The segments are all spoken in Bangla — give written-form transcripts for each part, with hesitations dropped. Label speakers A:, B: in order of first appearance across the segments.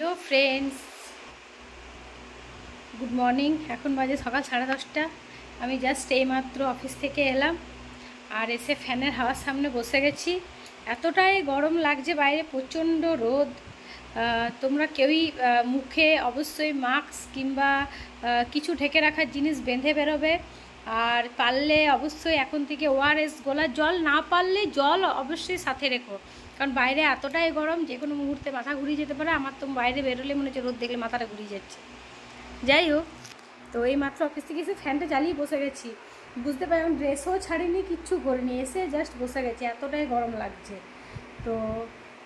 A: Hello friends, good morning. এখন বাজে সকাল 10:30। আমি জাস্ট এইমাত্র অফিস থেকে এলাম আর এসে ফ্যানের হাওয়ার সামনে বসে গেছি। এতটাই গরম লাগছে, বাইরে প্রচণ্ড রোদ। তোমরা কেউই মুখে অবশ্যই মাস্ক কিংবা কিছু ঢেকে রাখার জিনিস বেঁধে বেরোবে। আর পারলে অবশ্যই এখন থেকে ওআরএস গোলার জল, না পারলে জল অবশ্যই সাথে রেখো, কারণ বাইরে এতটাই গরম যে কোনো মুহূর্তে মাথা ঘুরিয়ে যেতে পারে। আমার তো বাইরে বেরোলে মনে হচ্ছে রোদ দেখলে মাথাটা ঘুরিয়ে যাচ্ছে। যাই হোক, তো এই মাত্র অফিস থেকে এসে ফ্যানটা জ্বালিয়ে বসে গেছি। বুঝতে পারি আমি ড্রেসও ছাড়িনি, কিচ্ছু করিনি, এসে জাস্ট বসে গেছি, এতটাই গরম লাগছে। তো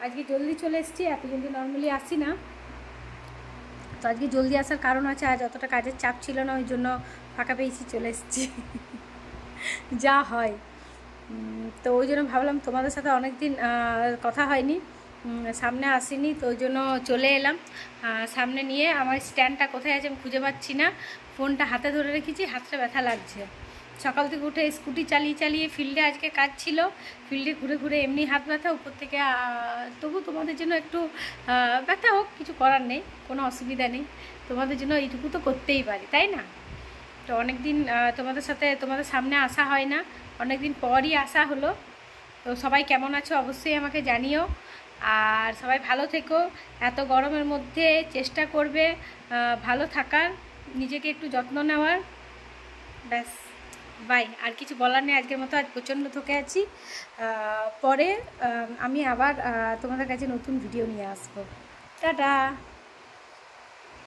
A: আজকে জলদি চলে এসেছি, এত জলদি নর্মালি আসি না। তো আজকে জলদি আসার কারণ আছে, আজ অতটা কাজের চাপ ছিল না, ওই জন্য ফাঁকা পেয়েছি, চলে এসেছি। যা হয়। তো ওই জন্য ভাবলাম তোমাদের সাথে অনেক দিন কথা হয়নি, সামনে আসিনি, তো ওই জন্য চলে এলাম। সামনে নিয়ে আমার স্ট্যান্ডটা কোথায় আছে আমি খুঁজে পাচ্ছি না। ফোনটা হাতে ধরে রেখেছি, হাতটা ব্যথা লাগছে। সকাল থেকে উঠে স্কুটি চালিয়ে চালিয়ে ফিল্ডে আজকে কাজ ছিল, ফিল্ডে ঘুরে ঘুরে এমনি হাত ব্যথা, উপর থেকে তবু তোমাদের জন্য একটু ব্যথা হোক, কিছু করার নেই, কোনো অসুবিধা নেই। তোমাদের জন্য এইটুকু তো করতেই পারি, তাই না? তো অনেক দিন তোমাদের সামনে আসা হয় না, অনেক দিন পরই আসা হলো। তো সবাই কেমন আছো অবশ্যই আমাকে জানিও, আর সবাই ভালো থেকো। এত গরমের মধ্যে চেষ্টা করবে ভালো থাকার, নিজেকে একটু যত্ন নেওয়ার। ব্যাস, বাই। আর কিছু বলার নেই, আজকের মতো আজ প্রচণ্ড থকে আছি। পরে আমি আবার তোমাদের কাছে নতুন ভিডিও নিয়ে আসবো। টাটা।